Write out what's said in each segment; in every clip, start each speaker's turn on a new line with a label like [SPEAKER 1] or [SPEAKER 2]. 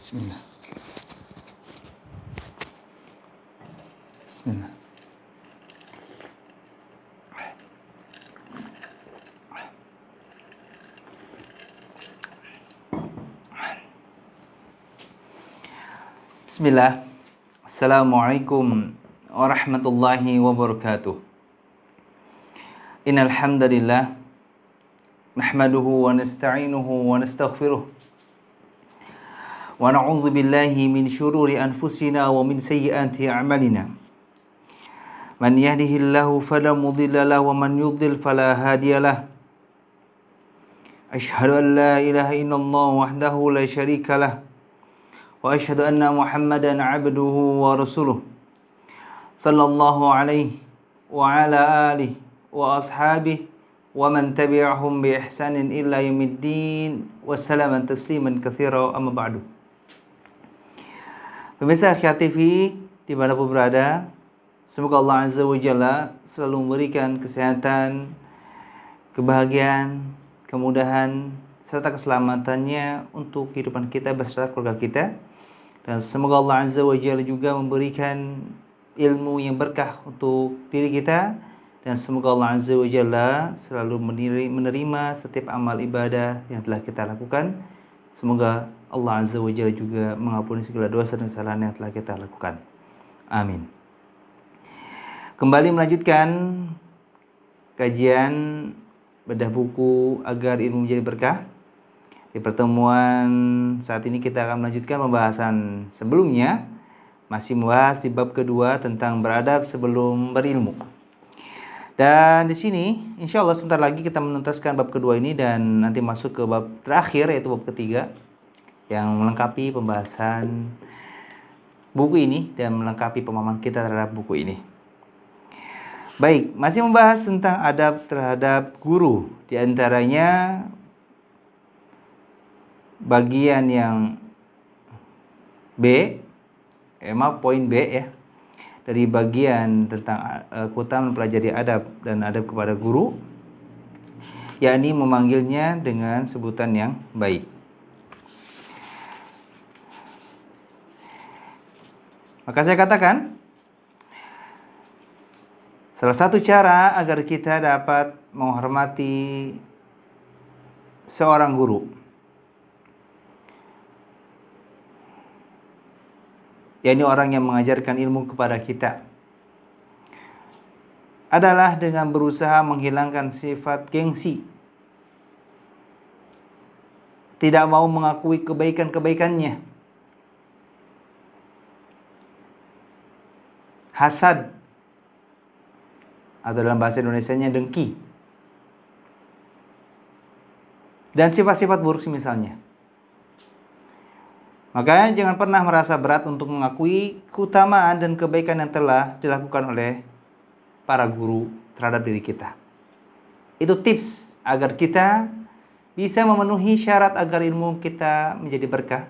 [SPEAKER 1] Bismillah. Bismillah. Bismillah. Assalamualaikum warahmatullahi wabarakatuh. Innal hamdalillah nahmaduhu wa nasta'inuhu wa nastaghfiruh. Wa na'udzu billahi min syururi anfusina wa min sayyiati a'malina. Man yahdihillahu fala mudilla lahu wa man yudlil fala hadiyalah. Asyhadu an la ilaha illallah wahdahu la syarika lah. Wa asyhadu anna Muhammadan 'abduhu wa rasuluh. Sallallahu alaihi wa ala alihi wa ashabihi wa man tabi'ahum bi ihsanin illa yaumiddin. Wa salaman tasliman katsira amma ba'du. Pemirsa Akhir TV dimanapun berada, semoga Allah Azza wa Jalla selalu memberikan kesehatan, kebahagiaan, kemudahan, serta keselamatannya untuk kehidupan kita beserta keluarga kita. Dan semoga Allah Azza wa Jalla juga memberikan ilmu yang berkah untuk diri kita. Dan semoga Allah Azza wa Jalla selalu menerima setiap amal ibadah yang telah kita lakukan. Semoga Allah Azza wa Jalla juga mengampuni segala dosa dan kesalahan yang telah kita lakukan. Amin. Kembali melanjutkan kajian bedah buku agar ilmu menjadi berkah. Di pertemuan saat ini kita akan melanjutkan pembahasan sebelumnya, masih membahas di bab kedua tentang beradab sebelum berilmu. Dan di sini insya Allah sebentar lagi kita menuntaskan bab kedua ini dan nanti masuk ke bab terakhir yaitu bab ketiga yang melengkapi pembahasan buku ini dan melengkapi pemahaman kita terhadap buku ini. Baik, masih membahas tentang adab terhadap guru. Di antaranya bagian yang B, poin B ya. Dari bagian tentang keutamaan mempelajari adab dan adab kepada guru, yakni memanggilnya dengan sebutan yang baik. Maka saya katakan, salah satu cara agar kita dapat menghormati seorang guru, yakni orang yang mengajarkan ilmu kepada kita, adalah dengan berusaha menghilangkan sifat gengsi, tidak mau mengakui kebaikan-kebaikannya, hasad, atau dalam bahasa Indonesianya dengki, dan sifat-sifat buruk misalnya. Maka jangan pernah merasa berat untuk mengakui keutamaan dan kebaikan yang telah dilakukan oleh para guru terhadap diri kita. Itu tips agar kita bisa memenuhi syarat agar ilmu kita menjadi berkah,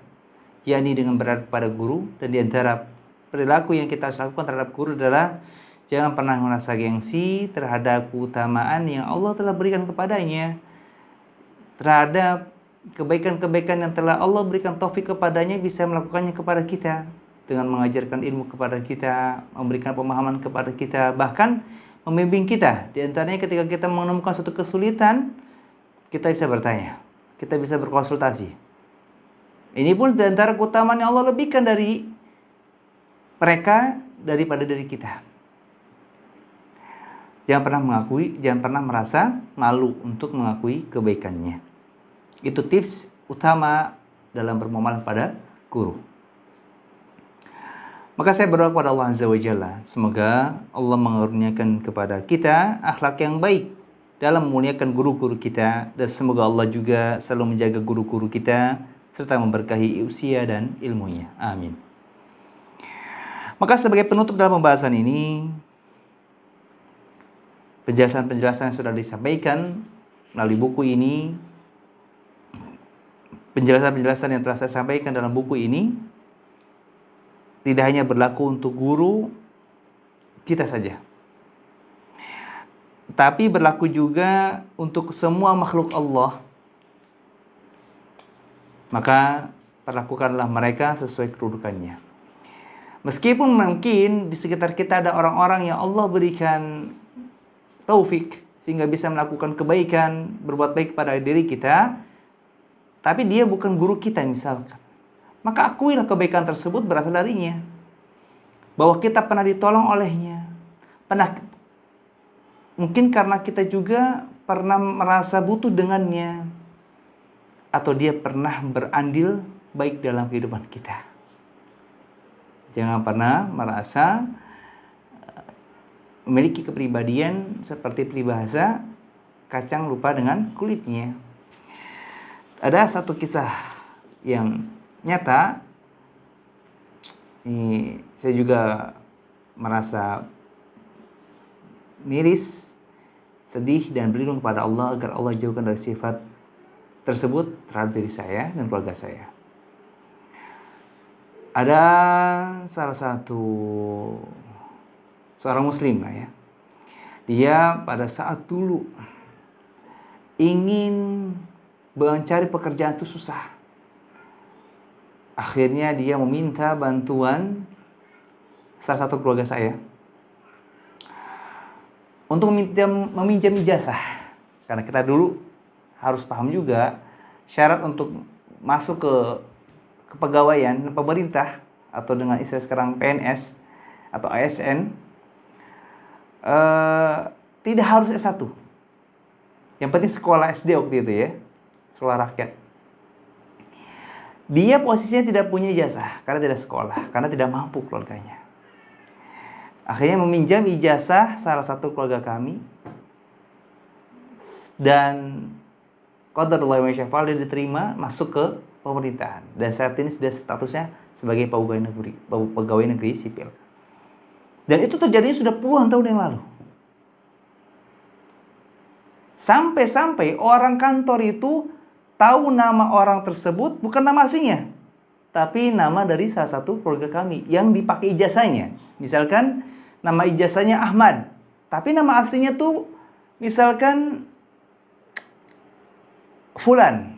[SPEAKER 1] yakni dengan beradab pada guru. Dan di antara perilaku yang kita harus lakukan terhadap guru adalah jangan pernah merasa gengsi terhadap keutamaan yang Allah telah berikan kepadanya, terhadap kebaikan-kebaikan yang telah Allah berikan taufik kepadanya, bisa melakukannya kepada kita dengan mengajarkan ilmu kepada kita, memberikan pemahaman kepada kita, bahkan membimbing kita. Di antaranya ketika kita menemukan suatu kesulitan, kita bisa bertanya, kita bisa berkonsultasi. Ini pun di antara keutamaan yang Allah lebihkan dari mereka daripada dari kita. Jangan pernah merasa malu untuk mengakui kebaikannya. Itu tips utama dalam bermuamalah pada guru. Maka saya berdoa kepada Allah Azza wa Jalla, semoga Allah mengaruniakan kepada kita akhlak yang baik dalam memuliakan guru-guru kita, dan semoga Allah juga selalu menjaga guru-guru kita serta memberkahi usia dan ilmunya. Amin. Maka sebagai penutup dalam pembahasan ini, penjelasan-penjelasan yang sudah disampaikan melalui buku ini, penjelasan-penjelasan yang telah saya sampaikan dalam buku ini tidak hanya berlaku untuk guru kita saja, tapi berlaku juga untuk semua makhluk Allah. Maka perlakukanlah mereka sesuai kedudukannya. Meskipun mungkin di sekitar kita ada orang-orang yang Allah berikan taufik sehingga bisa melakukan kebaikan, berbuat baik pada diri kita, tapi dia bukan guru kita misalkan. Maka akuilah kebaikan tersebut berasal darinya. Bahwa kita pernah ditolong olehnya. Mungkin karena kita juga pernah merasa butuh dengannya. Atau dia pernah berandil baik dalam kehidupan kita. Jangan pernah merasa memiliki kepribadian seperti peribahasa kacang lupa dengan kulitnya. Ada satu kisah yang nyata. Ini saya juga merasa miris, sedih dan berlindung kepada Allah agar Allah jauhkan dari sifat tersebut terhadap diri saya dan keluarga saya. Ada salah satu seorang muslim lah ya. Dia pada saat dulu ingin mencari pekerjaan itu susah. Akhirnya dia meminta bantuan salah satu keluarga saya untuk meminjam ijazah. Karena kita dulu harus paham juga syarat untuk masuk ke kepegawaian pemerintah atau dengan istilah sekarang PNS atau ASN tidak harus S1. Yang penting sekolah SD waktu itu ya, sekolah rakyat. Dia posisinya tidak punya ijazah karena tidak sekolah, karena tidak mampu keluarganya. Akhirnya meminjam ijazah salah satu keluarga kami dan qadarullah wa syafa'al dia diterima masuk ke pemerintahan dan saat ini sudah statusnya sebagai pegawai negeri sipil. Dan itu terjadi sudah puluhan tahun yang lalu. Sampai-sampai orang kantor itu tahu nama orang tersebut bukan nama aslinya, tapi nama dari salah satu keluarga kami yang dipakai ijazahnya. Misalkan nama ijazahnya Ahmad, tapi nama aslinya tuh misalkan Fulan.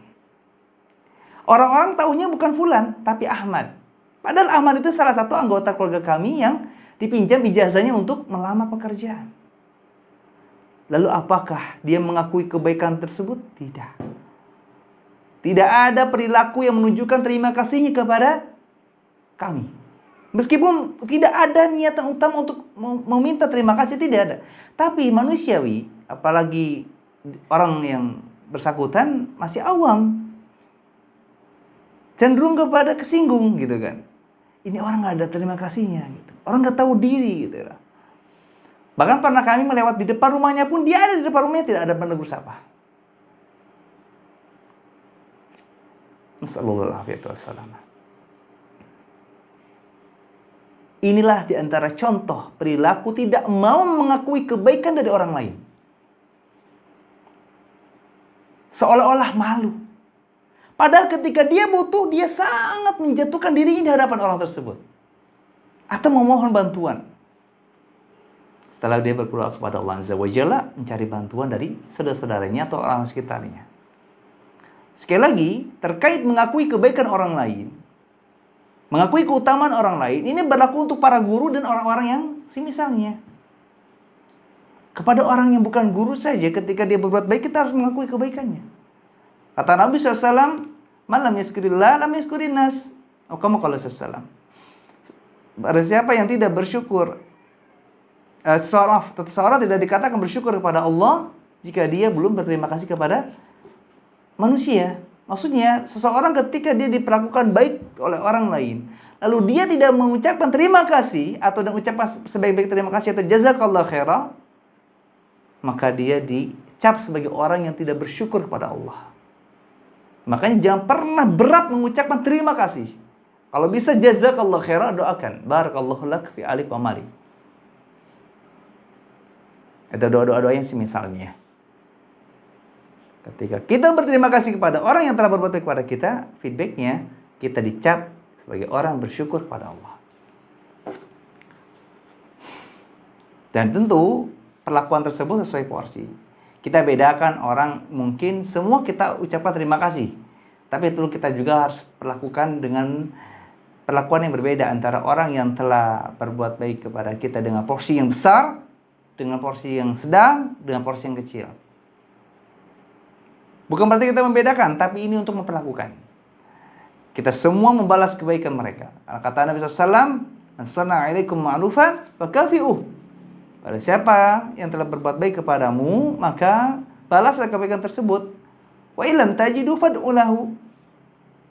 [SPEAKER 1] Orang-orang tahunya bukan Fulan, tapi Ahmad. Padahal Ahmad itu salah satu anggota keluarga kami yang dipinjam ijazahnya untuk melamar pekerjaan. Lalu apakah dia mengakui kebaikan tersebut? Tidak. Tidak ada perilaku yang menunjukkan terima kasihnya kepada kami. Meskipun tidak ada niatan utama untuk meminta terima kasih, tidak ada. Tapi manusiawi, apalagi orang yang bersangkutan masih awam, cenderung kepada kesinggung gitu kan. Ini orang nggak ada terima kasihnya, gitu. Orang nggak tahu diri gitu. Bahkan pernah kami melewat di depan rumahnya pun dia ada di depan rumahnya tidak ada penegur sapa. Nasallallahu. Inilah diantara contoh perilaku tidak mau mengakui kebaikan dari orang lain. Seolah-olah malu. Padahal ketika dia butuh, dia sangat menjatuhkan dirinya di hadapan orang tersebut. Atau memohon bantuan. Setelah dia berdoa kepada Allah Azza wa Jalla, mencari bantuan dari saudara-saudaranya atau orang sekitarnya. Sekali lagi, terkait mengakui kebaikan orang lain, mengakui keutamaan orang lain, ini berlaku untuk para guru dan orang-orang yang semisalnya. Kepada orang yang bukan guru saja, ketika dia berbuat baik, kita harus mengakui kebaikannya. Kata Nabi SAW, "Man lam yashkurillah, lam yashkurin nas." Kamu kalau SAW. Barang siapa yang tidak bersyukur, seseorang tidak dikatakan bersyukur kepada Allah jika dia belum berterima kasih kepada manusia. Maksudnya, seseorang ketika dia diperlakukan baik oleh orang lain, lalu dia tidak mengucapkan terima kasih atau mengucapkan sebaik-baik terima kasih atau jazakallah khairah, maka dia dicap sebagai orang yang tidak bersyukur kepada Allah. Makanya jangan pernah berat mengucapkan terima kasih. Kalau bisa jazakallah khairah, doakan barakallahu lak fi alik wa malik. Ada doa-doa yang semisalnya. Ketika kita berterima kasih kepada orang yang telah berbuat baik kepada kita, feedbacknya kita dicap sebagai orang bersyukur kepada Allah. Dan tentu perlakuan tersebut sesuai porsi. Kita bedakan orang, mungkin semua kita ucapkan terima kasih. Tapi itu kita juga harus perlakukan dengan perlakuan yang berbeda antara orang yang telah berbuat baik kepada kita dengan porsi yang besar, dengan porsi yang sedang, dengan porsi yang kecil. Bukan berarti kita membedakan, tapi ini untuk memperlakukan. Kita semua membalas kebaikan mereka. Kata Nabi SAW, "Man sana'a ilaikum ma'rufan fakafi'uh." Pada siapa yang telah berbuat baik kepadamu, maka balaslah kebaikan tersebut. Wa illam tajidu fad'u lahu.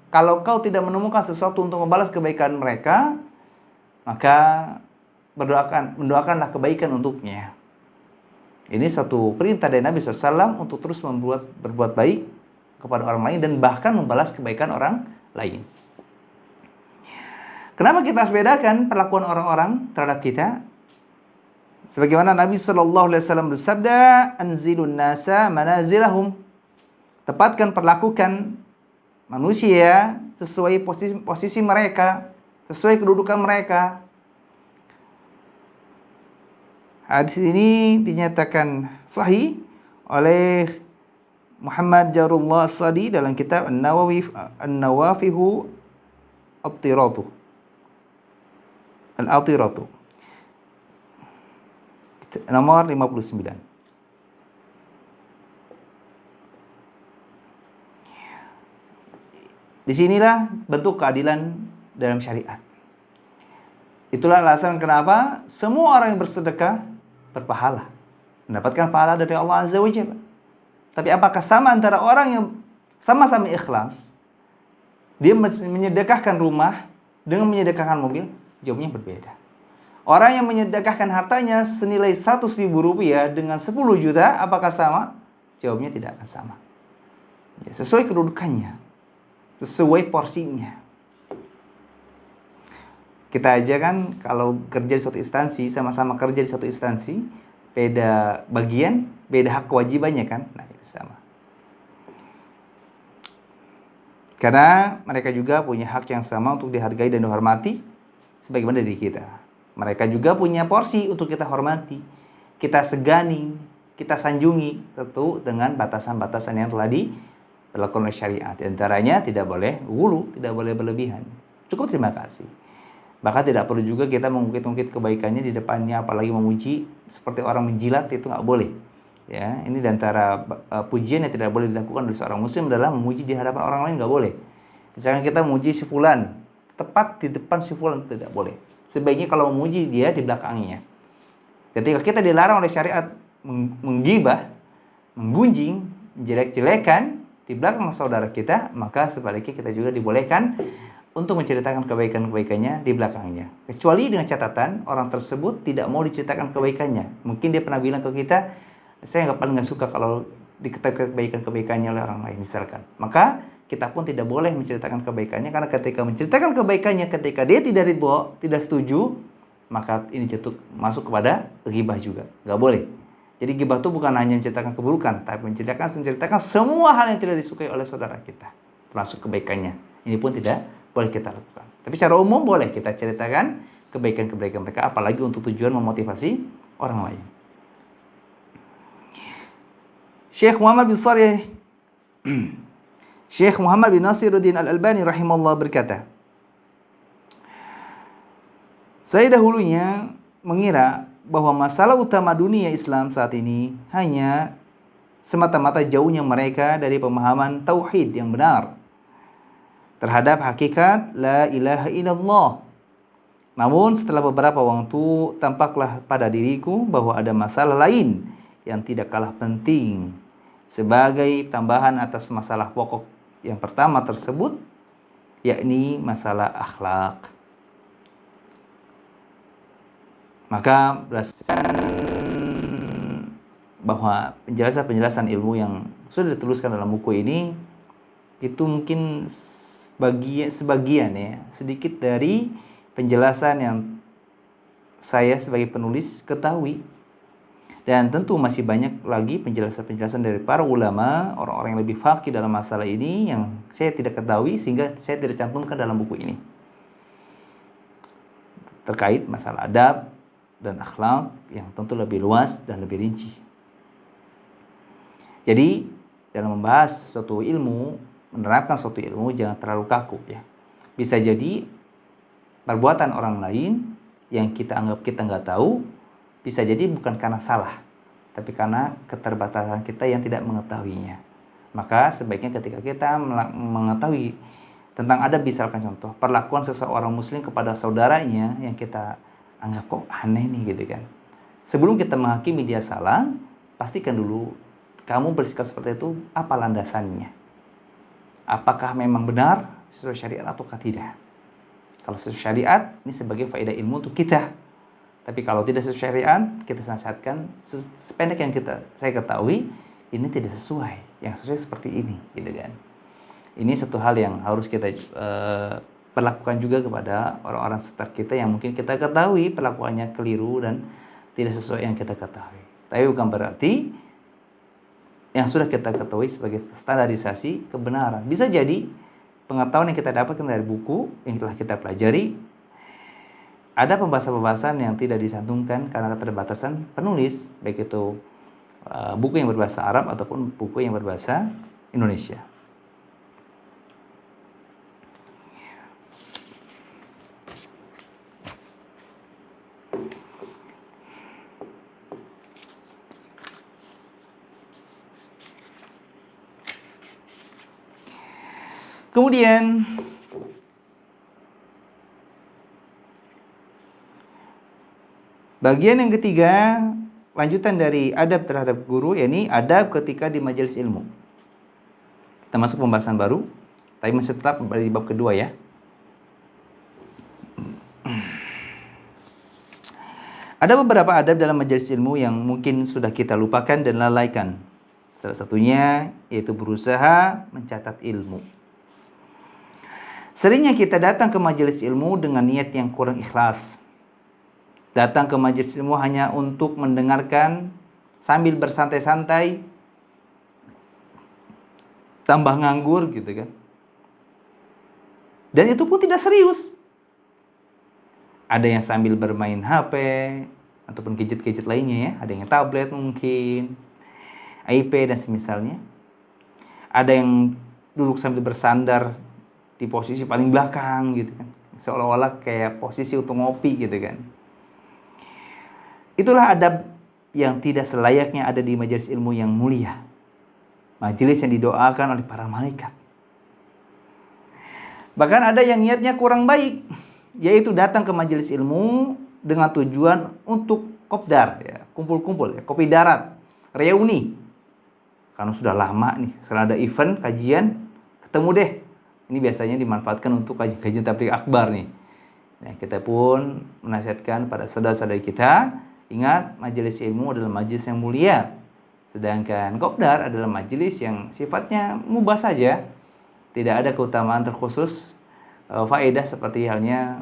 [SPEAKER 1] Kalau kau tidak menemukan sesuatu untuk membalas kebaikan mereka, maka mendoakanlah kebaikan untuknya. Ini suatu perintah dari Nabi SAW untuk terus berbuat baik kepada orang lain dan bahkan membalas kebaikan orang lain. Kenapa kita harus bedakan perlakuan orang-orang terhadap kita? Sebagaimana Nabi SAW bersabda, "Anzilun nasa manazilahum." Tepatkan, perlakukan manusia sesuai posisi mereka, sesuai kedudukan mereka. Hadis ini dinyatakan sahih oleh Muhammad Jarullah As-Sadi dalam kitab An-Nawafihu Al-Atiratu nomor 59. Disinilah bentuk keadilan dalam syariat. Itulah alasan kenapa semua orang yang bersedekah berpahala, mendapatkan pahala dari Allah Azza wa Jalla. Tapi apakah sama antara orang yang sama-sama ikhlas, dia menyedekahkan rumah dengan menyedekahkan mobil? Jawabnya berbeda. Orang yang menyedekahkan hartanya senilai 100.000 rupiah dengan 10 juta, apakah sama? Jawabnya tidak akan sama. Ya, sesuai kedudukannya, sesuai porsinya. Kita aja kan kalau kerja di suatu instansi, sama-sama kerja di suatu instansi, beda bagian, beda hak kewajibannya kan? Nah, itu sama. Karena mereka juga punya hak yang sama untuk dihargai dan dihormati sebagaimana diri kita. Mereka juga punya porsi untuk kita hormati, kita segani, kita sanjungi, tentu dengan batasan-batasan yang telah dilakukan oleh syariat. Di antaranya tidak boleh ghulu, tidak boleh berlebihan. Cukup terima kasih. Bahkan tidak perlu juga kita mengungkit-ungkit kebaikannya di depannya, apalagi memuji seperti orang menjilat, itu nggak boleh. Ya, ini di antara pujian yang tidak boleh dilakukan oleh seorang muslim adalah memuji di hadapan orang lain, nggak boleh. Misalkan kita memuji si fulan, tepat di depan si fulan, tidak boleh. Sebaiknya kalau memuji dia di belakangnya. Ketika kita dilarang oleh syariat menggibah, menggunjing, jelek-jelekan di belakang saudara kita, maka sebaliknya kita juga dibolehkan untuk menceritakan kebaikan-kebaikannya di belakangnya. Kecuali dengan catatan orang tersebut tidak mau diceritakan kebaikannya. Mungkin dia pernah bilang ke kita, saya nggak suka kalau diketahui kebaikan-kebaikannya oleh orang lain misalkan. Maka kita pun tidak boleh menceritakan kebaikannya, karena ketika menceritakan kebaikannya, ketika dia tidak ridho, tidak setuju, maka ini masuk kepada ghibah juga. Nggak boleh. Jadi ghibah itu bukan hanya menceritakan keburukan, tapi menceritakan semua hal yang tidak disukai oleh saudara kita, termasuk kebaikannya. Ini pun tidak boleh kita lakukan. Tapi secara umum boleh kita ceritakan kebaikan-kebaikan mereka, apalagi untuk tujuan memotivasi orang lain. Syekh Muhammad bin Nasiruddin Al-Albani rahimahullah berkata, saya dahulunya mengira bahwa masalah utama dunia Islam saat ini hanya semata-mata jauhnya mereka dari pemahaman tauhid yang benar terhadap hakikat la ilaha illallah. Namun setelah beberapa waktu tampaklah pada diriku bahwa ada masalah lain yang tidak kalah penting sebagai tambahan atas masalah pokok yang pertama tersebut, yakni masalah akhlak. Maka berdasarkan bahwa penjelasan ilmu yang sudah dituliskan dalam buku ini, itu mungkin sebagian ya, sedikit dari penjelasan yang saya sebagai penulis ketahui. Dan tentu masih banyak lagi penjelasan-penjelasan dari para ulama, orang-orang yang lebih faqih dalam masalah ini yang saya tidak ketahui sehingga saya tidak cantumkan dalam buku ini. Terkait masalah adab dan akhlak yang tentu lebih luas dan lebih rinci. Jadi dalam membahas suatu ilmu, menerapkan suatu ilmu jangan terlalu kaku ya. Bisa jadi perbuatan orang lain yang kita anggap kita nggak tahu, bisa jadi bukan karena salah, tapi karena keterbatasan kita yang tidak mengetahuinya. Maka sebaiknya ketika kita mengetahui tentang adab, misalkan contoh perlakuan seseorang muslim kepada saudaranya yang kita anggap kok aneh nih gitu kan. Sebelum kita menghakimi dia salah, pastikan dulu kamu bersikap seperti itu apa landasannya. Apakah memang benar sesuai syariat ataukah tidak? Kalau sesuai syariat, ini sebagai faedah ilmu untuk kita. Tapi kalau tidak sesuai syariat, kita nasihatkan sependek yang saya ketahui, ini tidak sesuai. Yang sesuai seperti ini, gitu kan. Ini satu hal yang harus kita perlakukan juga kepada orang-orang sekitar kita yang mungkin kita ketahui perlakuannya keliru dan tidak sesuai yang kita ketahui. Tapi bukan berarti yang sudah kita ketahui sebagai standarisasi kebenaran. Bisa jadi pengetahuan yang kita dapatkan dari buku yang telah kita pelajari, ada pembahasan-pembahasan yang tidak disantumkan karena keterbatasan penulis, baik itu buku yang berbahasa Arab ataupun buku yang berbahasa Indonesia. Kemudian bagian yang ketiga, lanjutan dari adab terhadap guru, yakni adab ketika di majelis ilmu. Kita masuk pembahasan baru, tapi masih tetap di bab kedua ya. Ada beberapa adab dalam majelis ilmu yang mungkin sudah kita lupakan dan lalaikan. Salah satunya yaitu berusaha mencatat ilmu. Seringnya kita datang ke majelis ilmu dengan niat yang kurang ikhlas. Datang ke majelis ilmu hanya untuk mendengarkan sambil bersantai-santai, tambah nganggur gitu kan. Dan itu pun tidak serius. Ada yang sambil bermain HP ataupun gadget-gadget lainnya ya, ada yang tablet mungkin, iPad dan semisalnya. Ada yang duduk sambil bersandar di posisi paling belakang gitu kan, seolah-olah kayak posisi untuk ngopi gitu kan. Itulah adab yang tidak selayaknya ada di majelis ilmu yang mulia, majelis yang didoakan oleh para malaikat. Bahkan ada yang niatnya kurang baik, yaitu datang ke majelis ilmu dengan tujuan untuk kopdar ya, kumpul-kumpul ya, kopi darat, reuni. Karena sudah lama nih, setelah ada event, kajian, ketemu deh. Ini biasanya dimanfaatkan untuk kajian tabligh akbar nih. Nah, kita pun menasihatkan pada saudara-saudari kita, ingat majelis ilmu adalah majelis yang mulia. Sedangkan kopdar adalah majelis yang sifatnya mubah saja. Tidak ada keutamaan terkhusus, faedah seperti halnya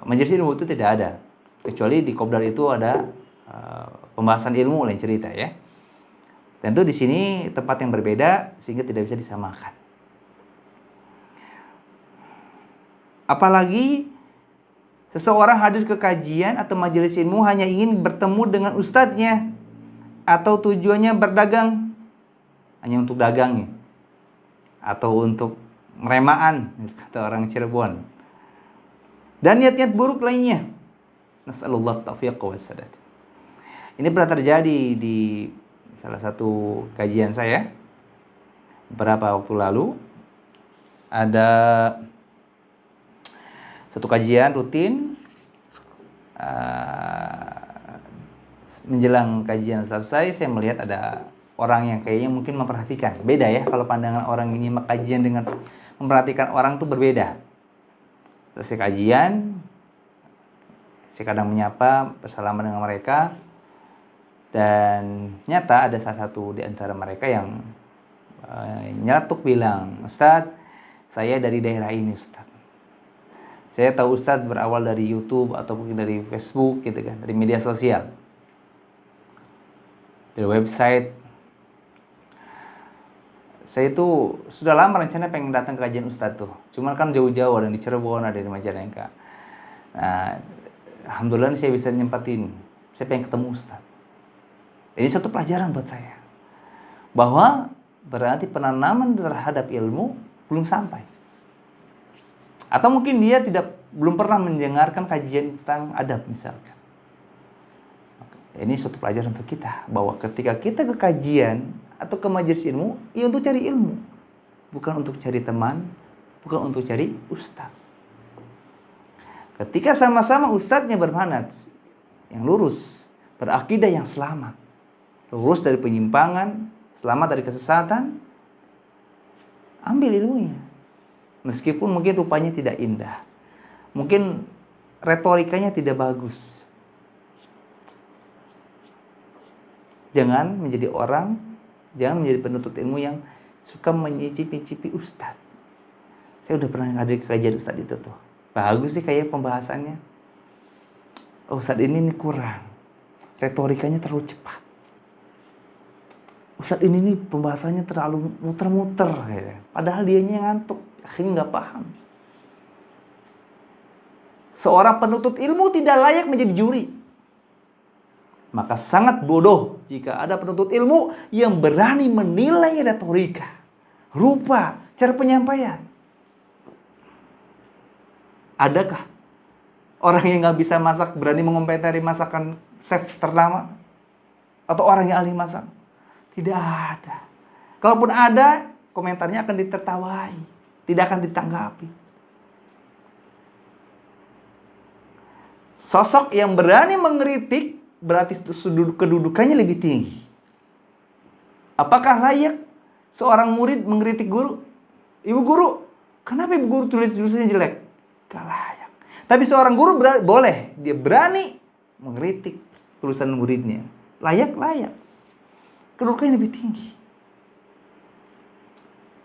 [SPEAKER 1] majelis ilmu itu tidak ada. Kecuali di kopdar itu ada pembahasan ilmu lain cerita ya. Tentu di sini tempat yang berbeda sehingga tidak bisa disamakan. Apalagi seseorang hadir ke kajian atau majelis ilmu hanya ingin bertemu dengan ustadznya atau tujuannya berdagang, hanya untuk dagang nih, atau untuk meremaan kata orang Cirebon, dan niat-niat buruk lainnya. Nasallallahu taufiq wa sadad. Ini pernah terjadi di salah satu kajian saya beberapa waktu lalu. Ada satu kajian rutin, menjelang kajian selesai, saya melihat ada orang yang kayaknya mungkin memperhatikan. Beda ya, kalau pandangan orang ini kajian dengan memperhatikan orang itu berbeda. Selesai kajian, saya kadang menyapa, bersalaman dengan mereka, dan nyata ada salah satu di antara mereka yang nyeletuk bilang, "Ustadz, saya dari daerah ini Ustadz. Saya tahu Ustadz berawal dari YouTube ataupun dari Facebook gitu kan, dari media sosial, dari website. Saya itu sudah lama rencana pengen datang ke kajian Ustadz tuh. Cuman kan jauh-jauh, ada di Cirebon, ada di Majalengka. Nah, alhamdulillah saya bisa nyempatin. Saya pengen ketemu Ustadz." Ini satu pelajaran buat saya, bahwa berarti penanaman terhadap ilmu belum sampai. Atau mungkin dia belum pernah mendengarkan kajian tentang adab misalkan. Ini suatu pelajaran untuk kita, bahwa ketika kita ke kajian atau ke majelis ilmu, ya untuk cari ilmu, bukan untuk cari teman, bukan untuk cari ustaz. Ketika sama-sama ustaznya bermanhaj yang lurus, berakidah yang selamat, lurus dari penyimpangan, selamat dari kesesatan, ambil ilmunya. Meskipun mungkin rupanya tidak indah, mungkin retorikanya tidak bagus. Jangan menjadi penuntut ilmu yang suka menyicipi ustaz. Saya udah pernah hadir ke kajian ustaz itu tuh. Bagus sih kayak pembahasannya. Oh, ustaz ini kurang. Retorikanya terlalu cepat. Ustaz ini pembahasannya terlalu muter-muter. Ya. Padahal dianya ngantuk. Akhirnya nggak paham. Seorang penuntut ilmu tidak layak menjadi juri. Maka sangat bodoh jika ada penuntut ilmu yang berani menilai retorika, rupa, cara penyampaian. Adakah orang yang nggak bisa masak berani mengomentari masakan chef ternama? Atau orang yang ahli masak? Tidak ada. Kalaupun ada, komentarnya akan ditertawai, tidak akan ditanggapi. Sosok yang berani mengkritik berarti kedudukannya lebih tinggi. Apakah layak seorang murid mengkritik guru? Ibu guru, kenapa ibu guru tulisnya jelek? Gak layak. Tapi seorang guru boleh, dia berani mengkritik tulisan muridnya. Layak. Kedudukannya lebih tinggi.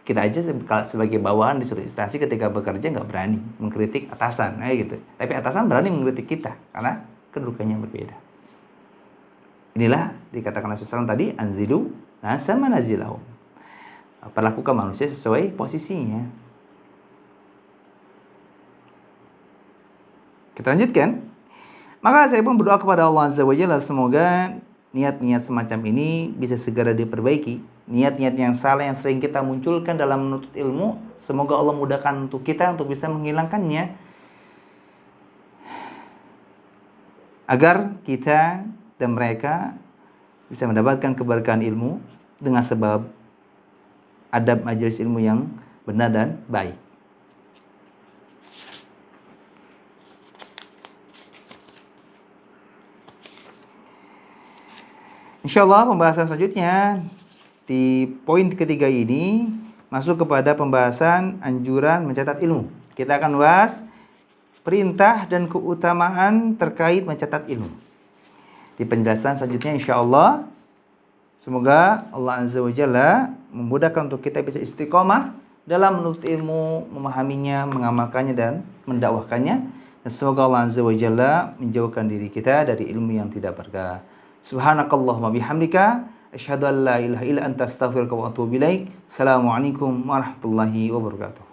[SPEAKER 1] Kita aja sebagai bawahan di suatu instansi ketika bekerja nggak berani mengkritik atasan, gitu. Tapi atasan berani mengkritik kita karena kedudukannya berbeda. Inilah dikatakan Nabi SAW tadi, anzilu nasa manazilahum. Perlakukan manusia sesuai posisinya. Kita lanjutkan. Maka saya pun berdoa kepada Allah Azza wa Jalla, semoga niat-niat semacam ini bisa segera diperbaiki. Niat-niat yang salah yang sering kita munculkan dalam menuntut ilmu, semoga Allah mudahkan untuk kita untuk bisa menghilangkannya, agar kita dan mereka bisa mendapatkan keberkahan ilmu dengan sebab adab majelis ilmu yang benar dan baik. Insyaallah pembahasan selanjutnya di poin ketiga ini masuk kepada pembahasan anjuran mencatat ilmu. Kita akan bahas perintah dan keutamaan terkait mencatat ilmu. Di penjelasan selanjutnya insyaallah, semoga Allah Azza wa Jalla memudahkan untuk kita bisa istiqomah dalam menuntut ilmu, memahaminya, mengamalkannya dan mendakwahkannya. Dan semoga Allah Azza wa Jalla menjauhkan diri kita dari ilmu yang tidak berkah. Subhanakallahumma bihamdika asyhadu an la ilaha illa anta astaghfiruka wa atubu ilaik. Assalamualaikum warahmatullahi wabarakatuh.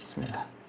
[SPEAKER 1] Bismillah.